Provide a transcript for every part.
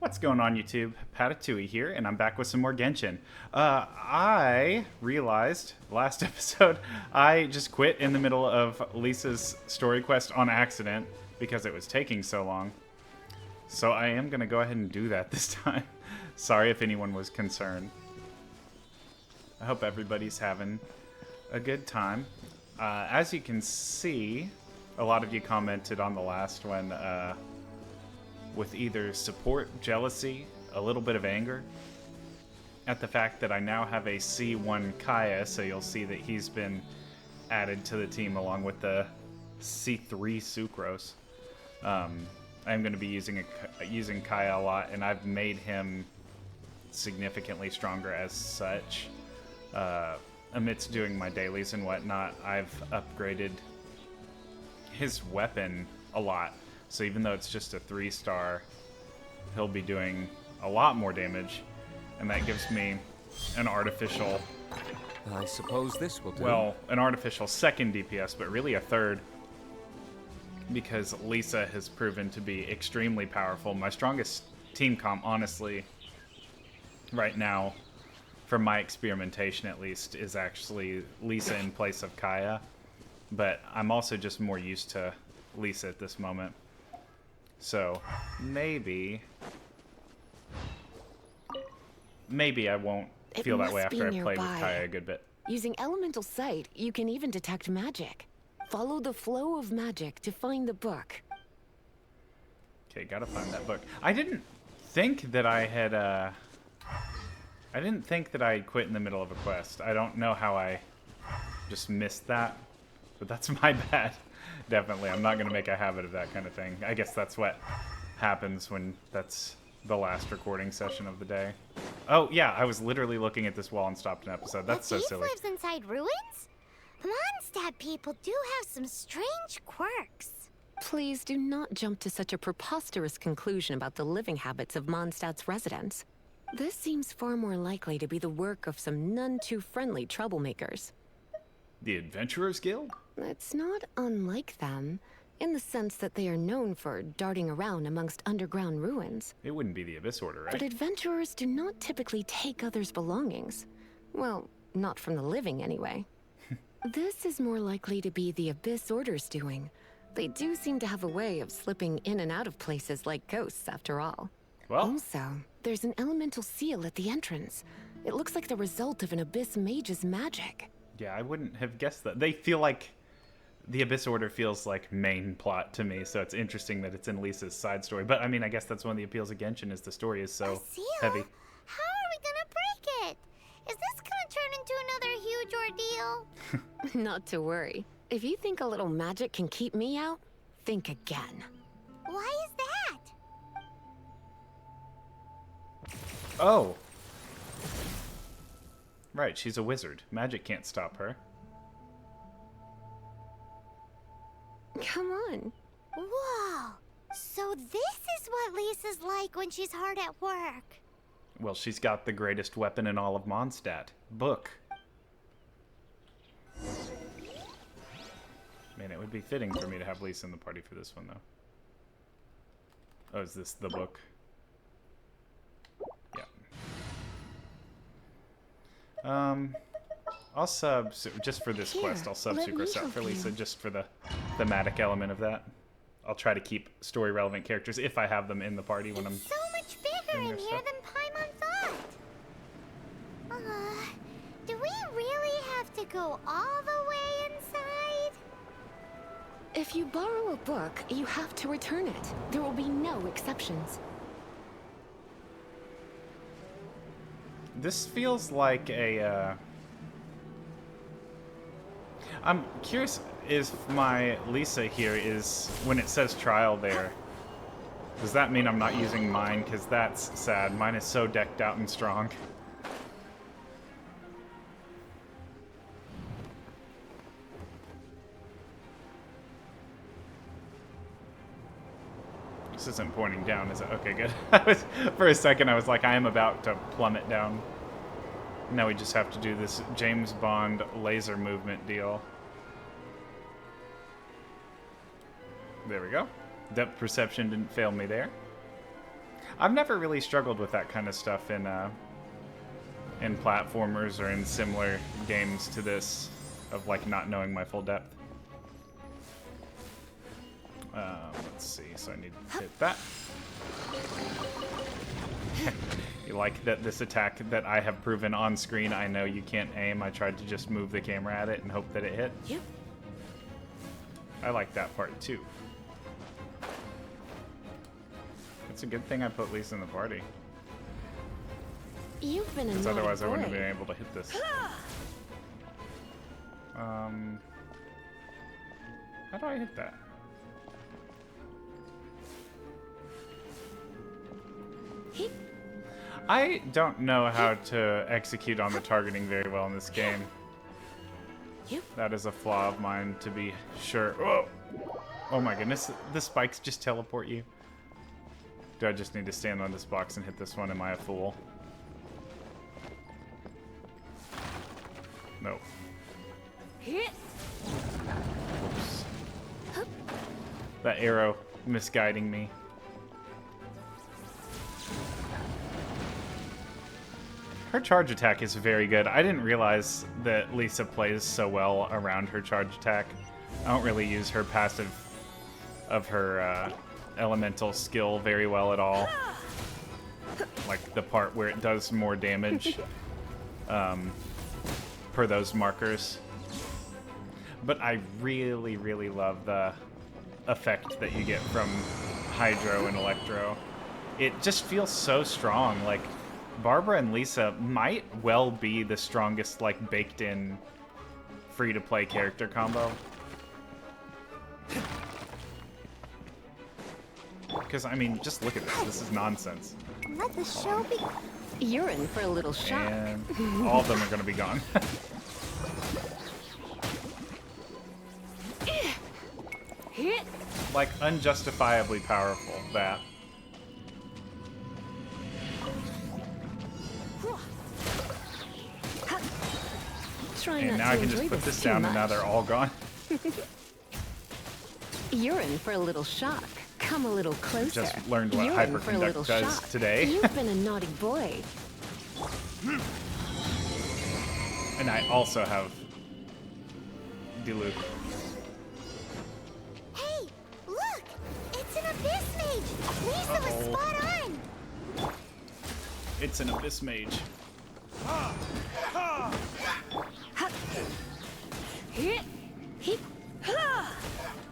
What's going on, YouTube? Patatui here, and I'm back with some more Genshin. I realized last episode I just quit in the middle of Lisa's story quest on accident because it was taking so long. So I am going to go ahead and do that this time. Sorry if anyone was concerned. I hope everybody's having a good time. As you can see, a lot of you commented on the last one with either support, jealousy, a little bit of anger at the fact that I now have a C1 Kaya, so you'll see that he's been added to the team along with the C3 Sucrose. I'm going to be using Kaya a lot, and I've made him significantly stronger as such. Amidst doing my dailies and whatnot, I've upgraded his weapon a lot. So even though it's just a 3-star, he'll be doing a lot more damage. And that gives me an artificial... I suppose this will do. Well, an artificial second DPS, but really a third. Because Lisa has proven to be extremely powerful. My strongest team comp, honestly, right now, from my experimentation at least, is actually Lisa in place of Kaya. But I'm also just more used to Lisa at this moment. So, maybe I won't feel that way after I play with Kaya a good bit. Using elemental sight, you can even detect magic. Follow the flow of magic to find the book. Okay, gotta find that book. I didn't think that I had, I didn't think that I quit in the middle of a quest. I don't know how I just missed that, but that's my bad. Definitely, I'm not going to make a habit of that kind of thing. I guess that's what happens when that's the last recording session of the day. Oh, yeah, I was literally looking at this wall and stopped an episode. That's so silly. Lives inside ruins? The Mondstadt people do have some strange quirks. Please do not jump to such a preposterous conclusion about the living habits of Mondstadt's residents. This seems far more likely to be the work of some none-too-friendly troublemakers. The Adventurers Guild? It's not unlike them, in the sense that they are known for darting around amongst underground ruins. It wouldn't be the Abyss Order, right? But adventurers do not typically take others' belongings. Well, not from the living, anyway. This is more likely to be the Abyss Order's doing. They do seem to have a way of slipping in and out of places like ghosts, after all. Well, Also, there's an elemental seal at the entrance. It looks like the result of an Abyss mage's magic. yeah, I wouldn't have guessed that. They feel like... The Abyss Order feels like main plot to me, so it's interesting that it's in Lisa's side story. But, I mean, I guess that's one of the appeals of Genshin, is the story is so A seal? heavy. How are we gonna break it? Is this gonna turn into another huge ordeal? Not to worry. If you think a little magic can keep me out, think again. Why is that? Oh! Right, she's a wizard. Magic can't stop her. Come on. Whoa! So this is what Lisa's like when she's hard at work. Well, she's got the greatest weapon in all of Mondstadt. Book. Man, it would be fitting for me to have Lisa in the party for this one, though. Oh, is this the book? Yeah. I'll sub, just for this quest, I'll sub Sucrose out for Lisa, just for the thematic element of that. I'll try to keep story-relevant characters, if I have them in the party when I'm... It's so much bigger in here than Paimon thought. Do we really have to go all the way inside? If you borrow a book, you have to return it. There will be no exceptions. This feels like a, I'm curious if my Lisa here is, when it says trial there, does that mean I'm not using mine? Because that's sad. Mine is so decked out and strong. This isn't pointing down, is it? Okay, good. For a second, I was like, I am about to plummet down. Now we just have to do this James Bond laser movement deal. There we go. Depth perception didn't fail me there. I've never really struggled with that kind of stuff in platformers or in similar games to this, of like not knowing my full depth. Let's see, so I need to hit that. You like that this attack that I have proven on screen, I know you can't aim. I tried to just move the camera at it and hope that it hit. Yep. I like that part too. It's a good thing I put Lisa in the party. You've been a Because naughty otherwise I wouldn't have boy. been able to hit this. How do I hit that? I don't know how to execute on the targeting very well in this game. That is a flaw of mine, to be sure. Oh, oh my goodness, the spikes just teleport you. Do I just need to stand on this box and hit this one? Am I a fool? Nope. Oops. That arrow misguiding me. Her charge attack is very good. I didn't realize that Lisa plays so well around her charge attack. I don't really use her passive of her elemental skill very well at all. Like the part where it does more damage per those markers. But I really, really love the effect that you get from Hydro and Electro. It just feels so strong. Like, Barbara and Lisa might well be the strongest, like, baked-in free-to-play character combo. Because, I mean, just look at this. This is nonsense. Let the show be. You're in for a little shock. And all of them are going to be gone. Like, unjustifiably powerful, that. Try And not now to I can just enjoy put this this too down and now much. they're all gone. You're in for a little shock. Come a little closer. Just learned what You're in for a little hyperconduct does shock. today. You've been a naughty boy. And I also have Diluc. Hey, look! It's an abyss mage! Lisa was spot on! It's an abyss mage.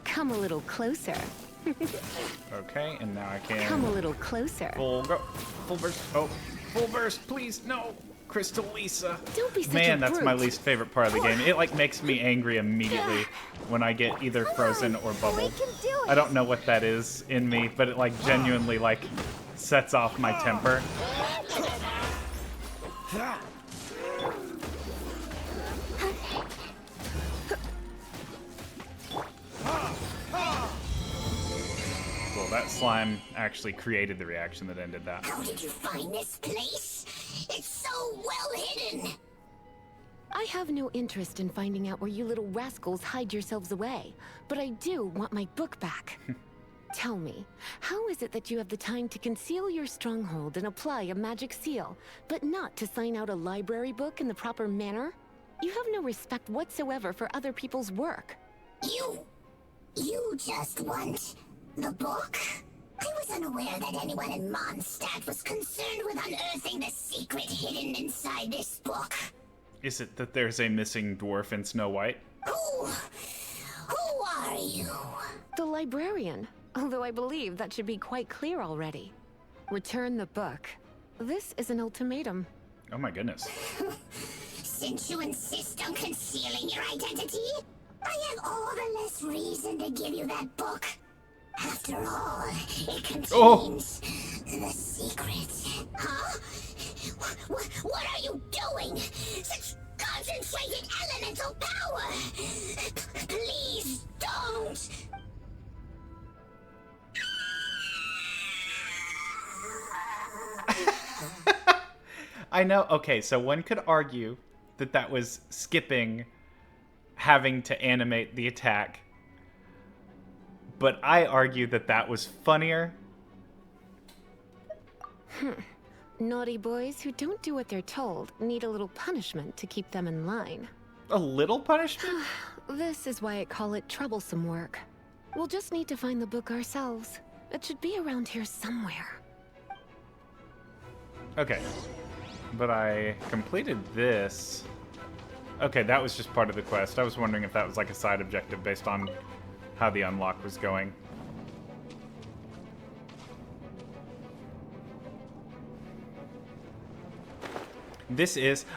Come a little closer. Okay, and now I Come a can little closer. full go, full burst. Oh, full burst, please, no, Crystal Lisa. Don't be such Man, a that's my brute. least favorite part of the game. It like makes me angry immediately when I get either frozen or bubbled. We can do it! I don't know what that is in me, but it like genuinely like sets off my temper. Well, that slime actually created the reaction that ended that. How did you find this place? It's so well hidden. I have no interest in finding out where you little rascals hide yourselves away, but I do want my book back. Tell me, how is it that you have the time to conceal your stronghold and apply a magic seal, but not to sign out a library book in the proper manner? You have no respect whatsoever for other people's work. You just want the book? I was unaware that anyone in Mondstadt was concerned with unearthing the secret hidden inside this book. Is it that there's a missing dwarf in Snow White? Who are you? The librarian, although I believe that should be quite clear already. Return the book. This is an ultimatum. Oh my goodness. Since you insist on concealing your identity, I have all the less reason to give you that book. After all, it contains the secret. Huh? What are you doing? Such concentrated elemental power! Please don't! I know. Okay, so one could argue that that was skipping having to animate the attack. But I argue that that was funnier Naughty boys who don't do what they're told need a little punishment to keep them in line. A little punishment? This is why I call it troublesome work. We'll just need to find the book ourselves. It should be around here somewhere. Okay. But I completed this. Okay, that was just part of the quest. I was wondering if that was like a side objective based on how the unlock was going.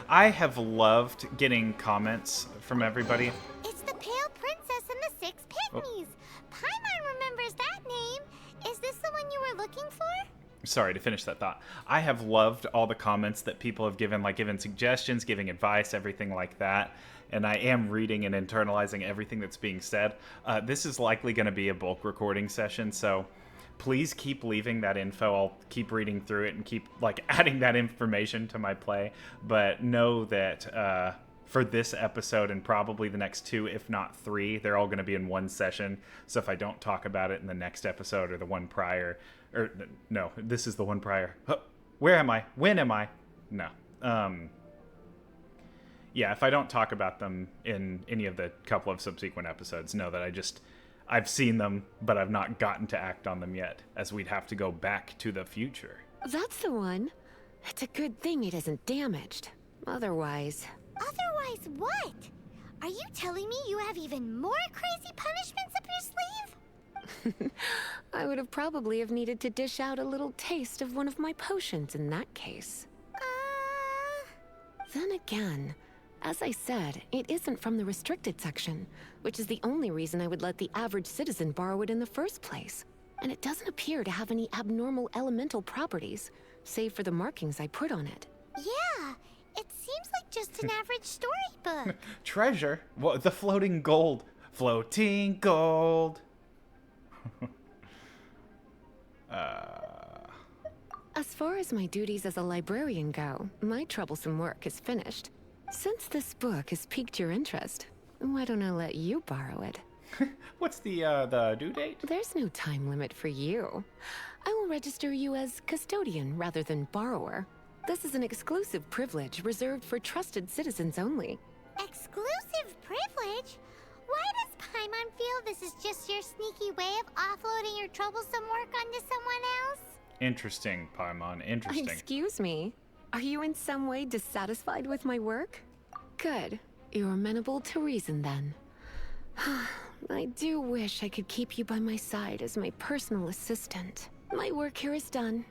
I have loved getting comments from everybody. It's the Pale Princess and the Six Pygmies. Paimon remembers that name. Is this the one you were looking for? Sorry, to finish that thought. I have loved all the comments that people have given, like giving suggestions, giving advice, everything like that. And I am reading and internalizing everything that's being said. This is likely going to be a bulk recording session, so please keep leaving that info. I'll keep reading through it and keep like adding that information to my play. But know that for this episode and probably the next 2, if not 3, they're all going to be in one session. So if I don't talk about it in the next episode or the one prior, or no, this is the one prior. Where am I? When am I? No. Yeah, if I don't talk about them in any of the couple of subsequent episodes, know that I've seen them, but I've not gotten to act on them yet, as we'd have to go back to the future. That's the one. It's a good thing it isn't damaged. Otherwise... Otherwise what? Are you telling me you have even more crazy punishments up your sleeve? I would have probably have needed to dish out a little taste of one of my potions in that case. Then again, as I said, it isn't from the restricted section, which is the only reason I would let the average citizen borrow it in the first place. And it doesn't appear to have any abnormal elemental properties, save for the markings I put on it. Yeah, it seems like just an average storybook. Treasure? What? The floating gold. Floating gold. As far as my duties as a librarian go, my troublesome work is finished. Since this book has piqued your interest, why don't I let you borrow it? What's the due date? There's no time limit for you. I will register you as custodian rather than borrower. This is an exclusive privilege reserved for trusted citizens only. Exclusive privilege? Why does Paimon feel this is just your sneaky way of offloading your troublesome work onto someone else? Interesting, Paimon. Interesting. Excuse me. Are you in some way dissatisfied with my work? Good. You're amenable to reason then. I do wish I could keep you by my side as my personal assistant. My work here is done.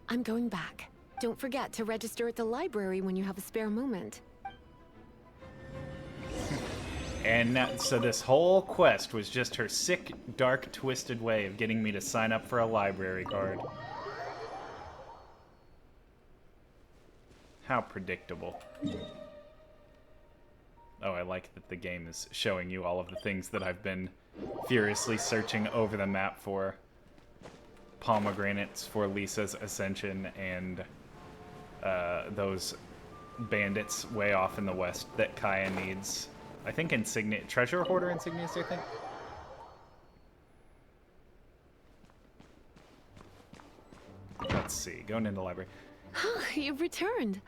I'm going back. Don't forget to register at the library when you have a spare moment. And so this whole quest was just her sick, dark, twisted way of getting me to sign up for a library card. How predictable. Oh, I like that the game is showing you all of the things that I've been furiously searching over the map for. Pomegranates for Lisa's ascension, and those bandits way off in the west that Kaya needs. I think insignia, treasure hoarder insignias, I think. Let's see, going into the library. You've returned.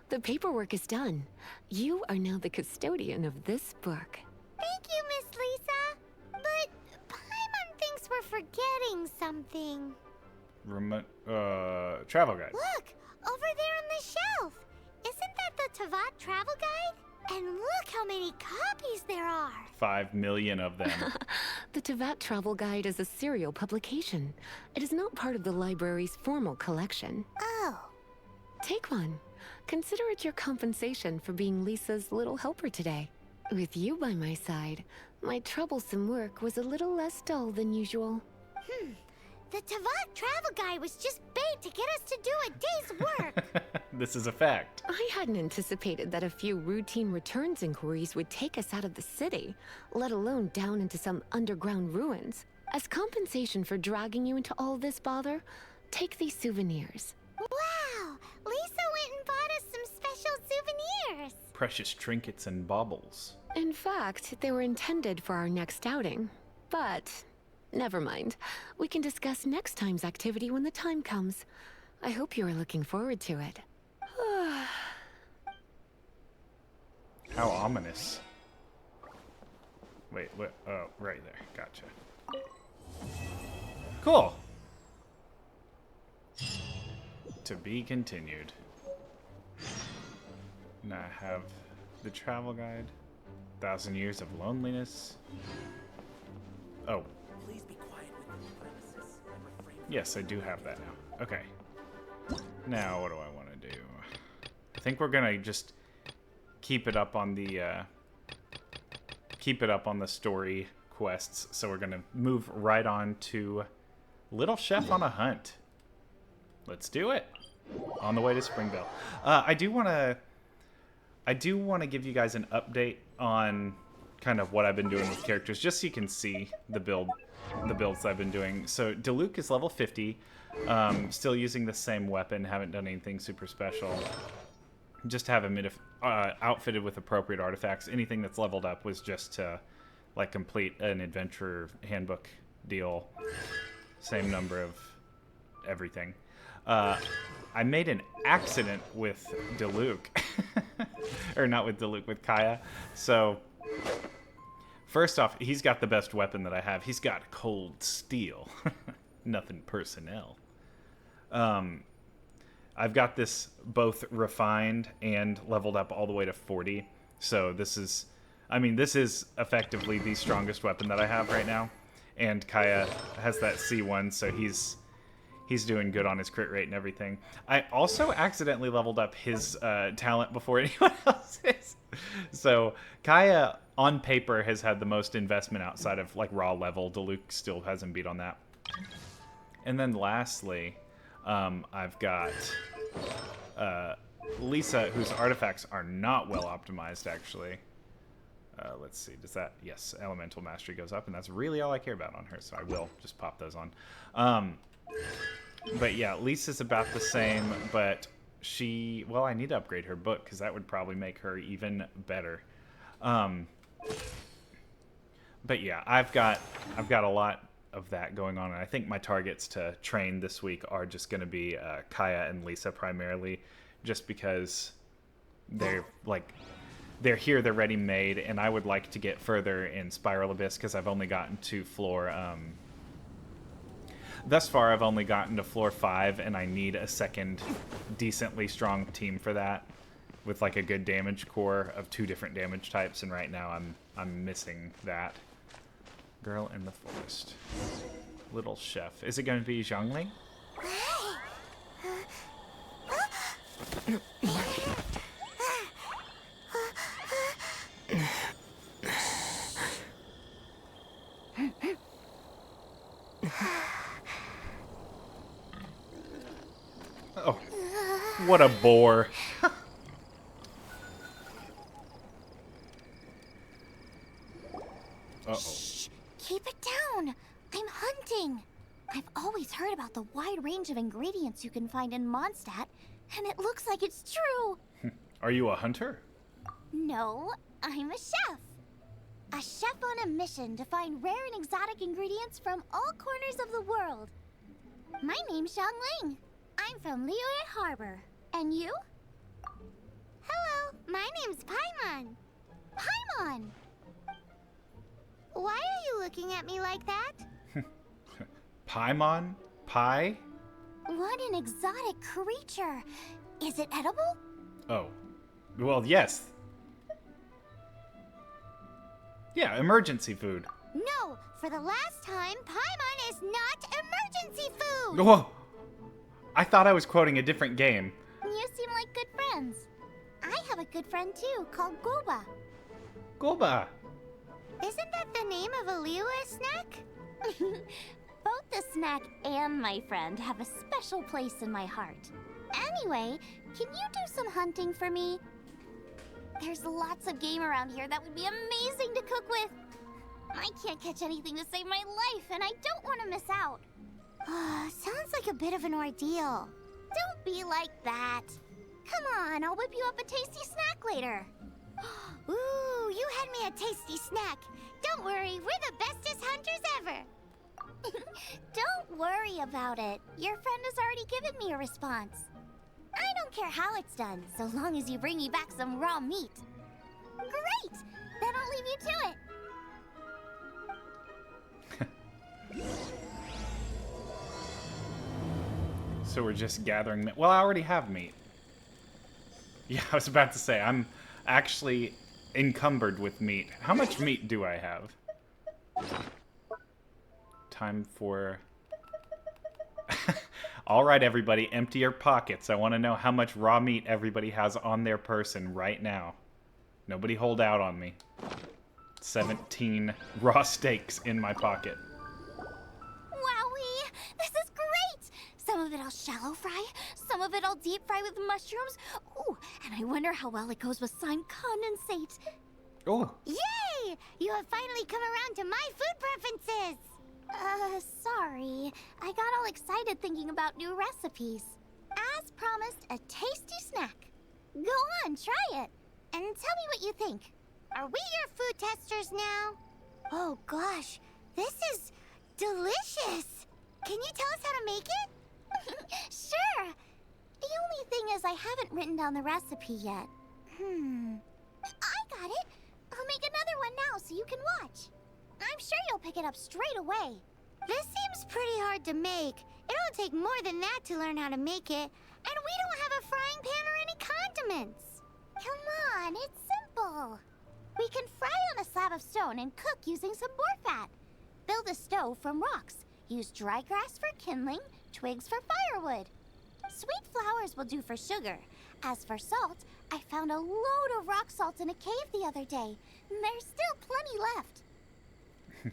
The paperwork is done. You are now the custodian of this book. Thank you, Miss Lisa. But Paimon thinks we're forgetting something. Travel guide. Look, over there on the shelf. Isn't that the Teyvat travel guide? And look how many copies there are. 5 million of them. The Teyvat Travel Guide is a serial publication. It is not part of the library's formal collection. Oh. Take one. Consider it your compensation for being Lisa's little helper today. With you by my side, my troublesome work was a little less dull than usual. The Teyvat travel guide was just bait to get us to do a day's work. This is a fact. I hadn't anticipated that a few routine returns inquiries would take us out of the city, let alone down into some underground ruins. As compensation for dragging you into all this bother, take these souvenirs. Wow! Lisa went and bought us some special souvenirs. Precious trinkets and baubles. In fact, they were intended for our next outing. But never mind. We can discuss next time's activity when the time comes. I hope you are looking forward to it. How ominous. Wait, what? Oh, right there. Gotcha. Cool. To be continued. Now I have the travel guide. 1,000 Years of Loneliness. Oh. Please be quiet within the premises and refrain from Yes, I do have that now. Okay. Now, what do I want to do? I think we're gonna just keep it up on the story quests. So we're gonna move right on to Little Chef on a Hunt. Let's do it. On the way to Springvale. I do want to give you guys an update on kind of what I've been doing with characters, just so you can see the builds I've been doing. So Diluc is level 50, still using the same weapon, haven't done anything super special. Just have him outfitted with appropriate artifacts. Anything that's leveled up was just to like complete an adventure handbook deal. Same number of everything. I made an accident with Diluc. Or not with Diluc, with Kaya. So, first off, he's got the best weapon that I have. He's got cold steel. Nothing personnel. I've got this both refined and leveled up all the way to 40. So this is effectively the strongest weapon that I have right now. And Kaya has that C1, so he's doing good on his crit rate and everything. I also accidentally leveled up his talent before anyone else's. So Kaya, on paper, has had the most investment outside of like raw level. Diluc still has him beat on that. And then lastly, I've got Lisa, whose artifacts are not well optimized, actually. Let's see, does that... Yes, Elemental Mastery goes up, and that's really all I care about on her, so I will just pop those on. But yeah, Lisa's about the same, but she... Well, I need to upgrade her book, because that would probably make her even better. But yeah, I've got a lot of that going on, and I think my targets to train this week are just going to be Kaya and Lisa primarily, just because they're here, they're ready made, and I would like to get further in Spiral Abyss because I've only gotten to floor thus far I've only gotten to floor 5, and I need a second decently strong team for that, with like a good damage core of 2 different damage types, and right now I'm missing that. Girl in the Forest. Little Chef. Is it going to be Xiangling? Oh, what a bore. Uh-oh. Shh! Keep it down! I'm hunting! I've always heard about the wide range of ingredients you can find in Mondstadt, and it looks like it's true! Are you a hunter? No, I'm a chef! A chef on a mission to find rare and exotic ingredients from all corners of the world. My name's Xiangling. I'm from Liyue Harbor. And you? Hello, my name's Paimon. Paimon! Why are you looking at me like that? Paimon? Pie? What an exotic creature. Is it edible? Oh. Well, yes. Yeah, emergency food. No, for the last time, Paimon is not emergency food! Whoa! I thought I was quoting a different game. You seem like good friends. I have a good friend too, called Goba. Goba. Isn't that the name of a Liyue snack? Both the snack and my friend have a special place in my heart. Anyway, can you do some hunting for me? There's lots of game around here that would be amazing to cook with. I can't catch anything to save my life, and I don't want to miss out. Sounds like a bit of an ordeal. Don't be like that. Come on, I'll whip you up a tasty snack later. Ooh, you had me a tasty snack. Don't worry, we're the bestest hunters ever. Don't worry about it. Your friend has already given me a response. I don't care how it's done, so long as you bring me back some raw meat. Great! Then I'll leave you to it. So we're just gathering meat. Well, I already have meat. Yeah, I was about to say, I'm actually encumbered with meat. How much meat do I have? Time for... All right, everybody, empty your pockets. I want to know how much raw meat everybody has on their person right now. Nobody hold out on me. 17 raw steaks in my pocket. Wowee! This is great! Some of it I'll shallow fry, some of it I'll deep fry with mushrooms. Ooh, and I wonder how well it goes with slime condensate. Oh, Yay! You have finally come around to my food preferences! Sorry. I got all excited thinking about new recipes. As promised, a tasty snack. Go on, try it. And tell me what you think. Are we your food testers now? Oh gosh, this is delicious. Can you tell us how to make it? Sure. The only thing is I haven't written down the recipe yet. I got it. I'll make another one now so you can watch. I'm sure you'll pick it up straight away. This seems pretty hard to make. It'll take more than that to learn how to make it. And we don't have a frying pan or any condiments. Come on, it's simple. We can fry on a slab of stone and cook using some boar fat. Build a stove from rocks. Use dry grass for kindling, twigs for firewood. Sweet flowers will do for sugar. As for salt, I found a load of rock salt in a cave the other day. There's still plenty left.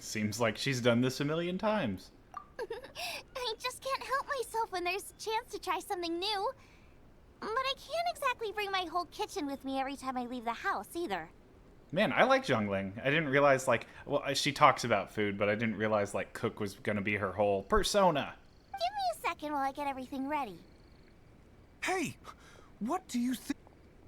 seems like she's done this a million times. I just can't help myself when there's a chance to try something new. But I can't exactly bring my whole kitchen with me every time I leave the house, either. Man, I like Xiangling. I didn't realize, like, well, she talks about food, but I didn't realize, like, cook was gonna be her whole persona. Give me a second while I get everything ready. Hey! What do you think?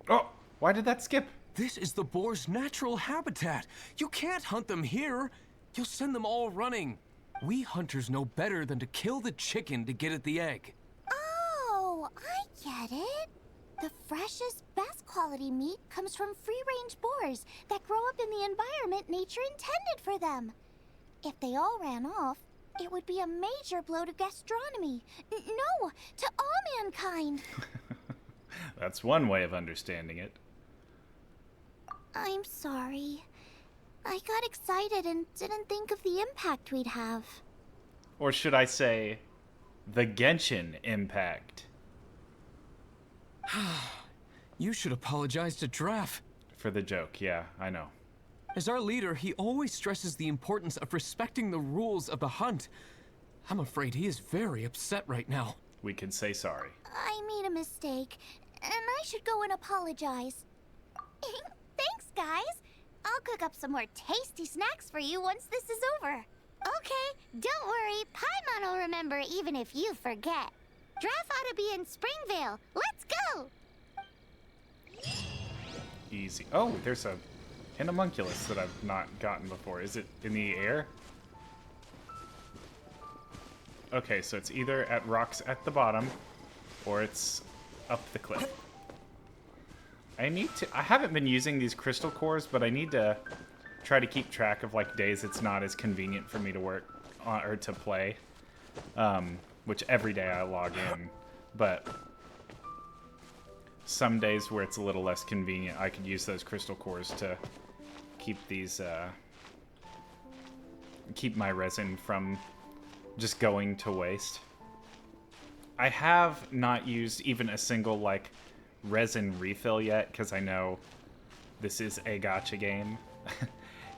Oh, why did that skip? This is the boar's natural habitat. You can't hunt them here. You'll send them all running. We hunters know better than to kill the chicken to get at the egg. Oh, I get it. The freshest, best quality meat comes from free-range boars that grow up in the environment nature intended for them. If they all ran off, it would be a major blow to gastronomy. No, to all mankind. That's one way of understanding it. I'm sorry. I got excited and didn't think of the impact we'd have. Or should I say, the Genshin Impact. You should apologize to Draff. For the joke, yeah, I know. As our leader, he always stresses the importance of respecting the rules of the hunt. I'm afraid he is very upset right now. We can say sorry. I made a mistake, and I should go and apologize. Thanks, guys. I'll cook up some more tasty snacks for you once this is over. Okay, don't worry. Paimon will remember even if you forget. Draft ought to be in Springvale. Let's go! Easy. Oh, there's a homunculus that I've not gotten before. Is it in the air? Okay, so it's either at rocks at the bottom, or it's up the cliff. I haven't been using these crystal cores, but I need to try to keep track of, like, days it's not as convenient for me to work on, or to play. Which every day I log in, but some days where it's a little less convenient, I could use those crystal cores to keep these, keep my resin from just going to waste. I have not used even a single, like, resin refill yet, because I know this is a gacha game,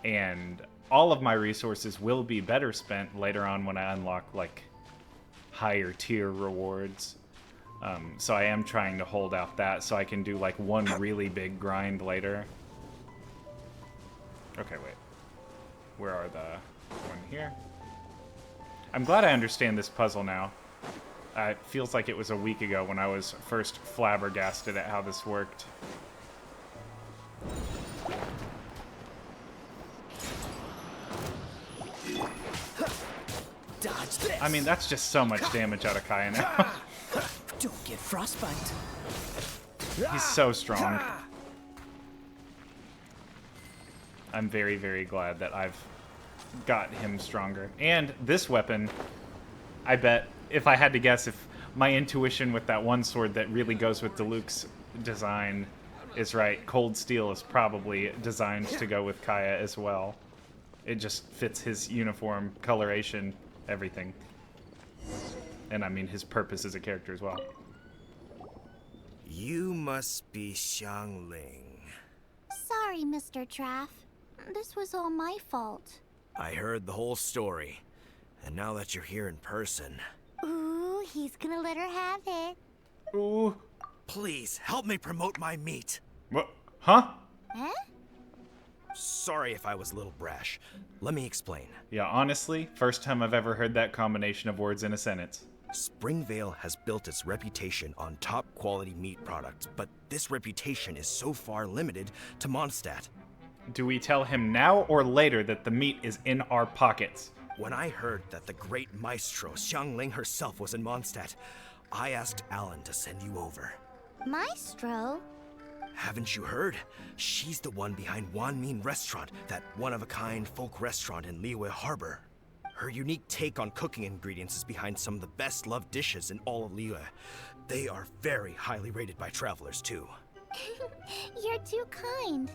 and all of my resources will be better spent later on when I unlock, like, higher tier rewards. So I am trying to hold out that so I can do, like, one really big grind later. Okay, wait. Where are the one here? I'm glad I understand this puzzle now. It feels like it was a week ago when I was first flabbergasted at how this worked. Die. I mean, that's just so much damage out of Kaya now. Don't get frostbite. He's so strong. I'm very, very glad that I've got him stronger. And this weapon, I bet, if I had to guess, if my intuition with that one sword that really goes with Diluc's design is right, Cold Steel is probably designed to go with Kaya as well. It just fits his uniform, coloration, everything. And I mean, his purpose as a character as well. You must be Xiangling. Sorry, Mr. Traff. This was all my fault. I heard the whole story. And now that you're here in person... Ooh, he's gonna let her have it. Ooh. Please, help me promote my meat. What? Huh? Huh? Sorry if I was a little brash. Let me explain. Yeah, honestly, first time I've ever heard that combination of words in a sentence. Springvale has built its reputation on top quality meat products, but this reputation is so far limited to Mondstadt. Do we tell him now or later that the meat is in our pockets? When I heard that the great maestro Xiangling herself was in Mondstadt, I asked Alan to send you over. Maestro? Haven't you heard? She's the one behind Wanmin Restaurant, that one-of-a-kind folk restaurant in Liyue Harbor. Her unique take on cooking ingredients is behind some of the best-loved dishes in all of Liyue. They are very highly rated by travelers, too. You're too kind.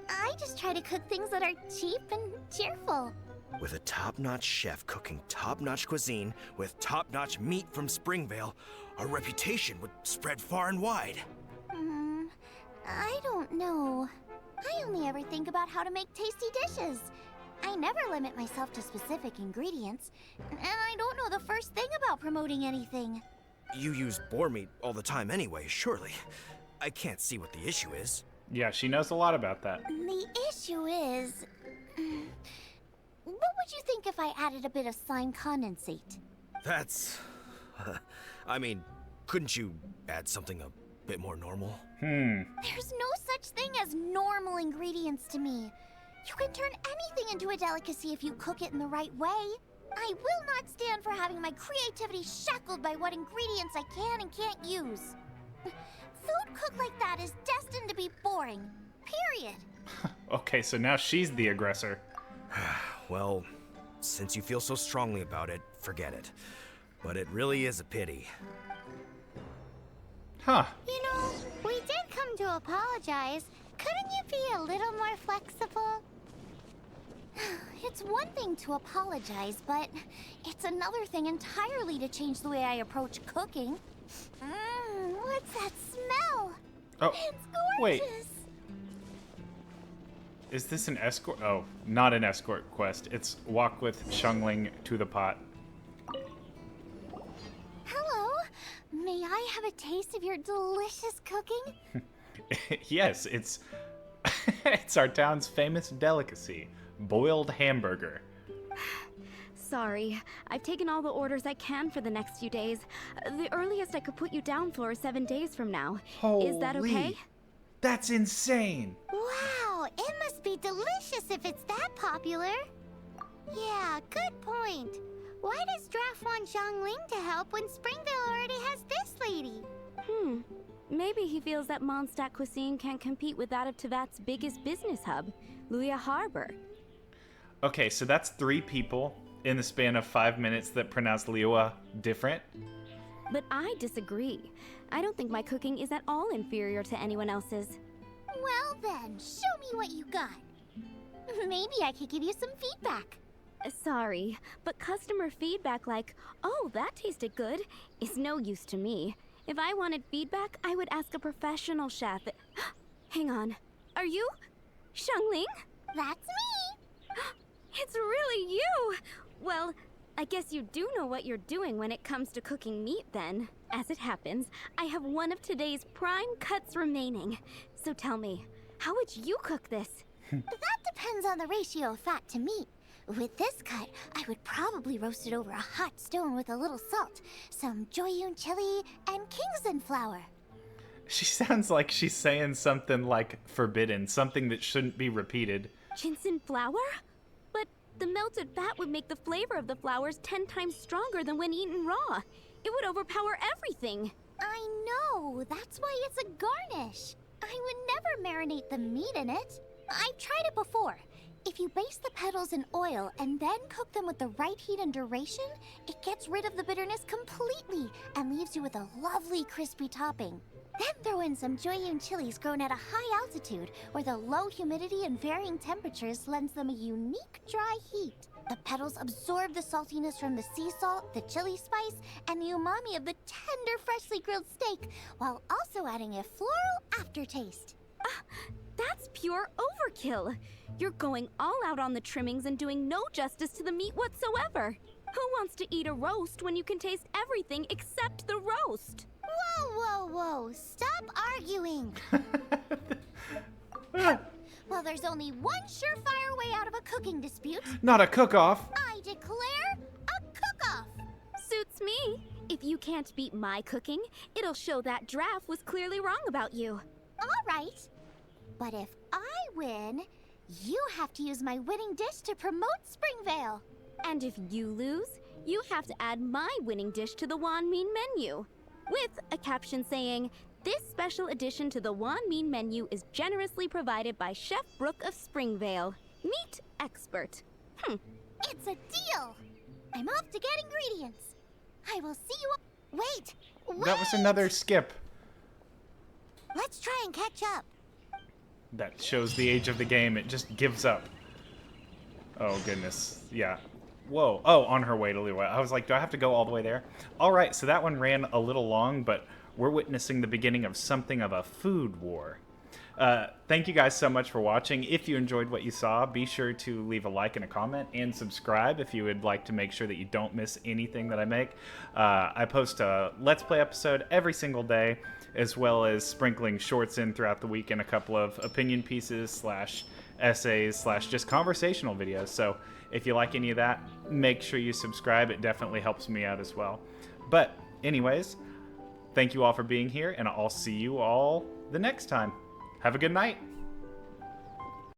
I just try to cook things that are cheap and cheerful. With a top-notch chef cooking top-notch cuisine with top-notch meat from Springvale, our reputation would spread far and wide. I don't know. I only ever think about how to make tasty dishes. I never limit myself to specific ingredients, and I don't know the first thing about promoting anything. You use boar meat all the time anyway, surely. I can't see what the issue is. Yeah, she knows a lot about that. The issue is... what would you think if I added a bit of slime condensate? That's... I mean, couldn't you add something a bit more normal? There's no such thing as normal ingredients to me. You can turn anything into a delicacy if you cook it in the right way. I will not stand for having my creativity shackled by what ingredients I can and can't use. Food cooked like that is destined to be boring. Period. Okay, so now she's the aggressor. Well, since you feel so strongly about it, forget it. But it really is a pity. Huh. You know, we did come to apologize. Couldn't you be a little more flexible? It's one thing to apologize, but it's another thing entirely to change the way I approach cooking. What's that smell? Oh, It's wait. gorgeous. Is this an escort? Oh, not an escort quest. It's walk with Xiangling to the pot. Hello. May I have a taste of your delicious cooking? Yes, it's it's our town's famous delicacy, boiled hamburger. Sorry, I've taken all the orders I can for the next few days. The earliest I could put you down for is 7 days from now. Is that okay? Holy, that's insane. Wow, it must be delicious if it's that popular. Yeah, good point. Why does Draft want Xiangling to help when Springvale already has this lady? Maybe he feels that Mondstadt cuisine can compete with that of Teyvat's biggest business hub, Liyue Harbor. Okay, so that's 3 people in the span of 5 minutes that pronounce Liyue different. But I disagree. I don't think my cooking is at all inferior to anyone else's. Well then, show me what you got. Maybe I could give you some feedback. Sorry, but customer feedback like, oh, that tasted good, is no use to me. If I wanted feedback, I would ask a professional chef. Hang on. Are you Xiangling? That's me. It's really you! Well, I guess you do know what you're doing when it comes to cooking meat then. As it happens, I have one of today's prime cuts remaining. So tell me, how would you cook this? That depends on the ratio of fat to meat. With this cut, I would probably roast it over a hot stone with a little salt, some Joyun chili, and Kingston flour. She sounds like she's saying something like forbidden, something that shouldn't be repeated. Ginseng flour? But The melted fat would make the flavor of the flowers 10 times stronger than when eaten raw. It would overpower everything. I know, that's why it's a garnish. I would never marinate the meat in it. I've tried it before. If you baste the petals in oil and then cook them with the right heat and duration, it gets rid of the bitterness completely and leaves you with a lovely crispy topping. Then throw in some Joyun chilies grown at a high altitude where the low humidity and varying temperatures lends them a unique dry heat. The petals absorb the saltiness from the sea salt, the chili spice, and the umami of the tender freshly grilled steak, while also adding a floral aftertaste. That's pure overkill. You're going all out on the trimmings and doing no justice to the meat whatsoever. Who wants to eat a roast when you can taste everything except the roast? Whoa, whoa, whoa! Stop arguing! Well, there's only one surefire way out of a cooking dispute. Not a cook-off. I declare a cook-off! Suits me. If you can't beat my cooking, it'll show that Draft was clearly wrong about you. All right. But if I win, you have to use my winning dish to promote Springvale. And if you lose, you have to add my winning dish to the Wan Min menu. With a caption saying, "This special addition to the Wan Min menu is generously provided by Chef Brooke of Springvale, meat expert." It's a deal. I'm off to get ingredients. I will see you. Wait. That was another skip. Let's try and catch up. That shows the age of the game. It just gives up. Oh, goodness. Yeah. Whoa. Oh, on her way to Liyue. I was like, do I have to go all the way there? All right, so that one ran a little long, but we're witnessing the beginning of something of a food war. Thank you guys so much for watching. If you enjoyed what you saw, be sure to leave a like and a comment and subscribe if you would like to make sure that you don't miss anything that I make. I post a Let's Play episode every single day, as well as sprinkling shorts in throughout the week and a couple of opinion pieces / essays / just conversational videos. So if you like any of that, make sure you subscribe. It definitely helps me out as well. But anyways, thank you all for being here, and I'll see you all the next time. Have a good night.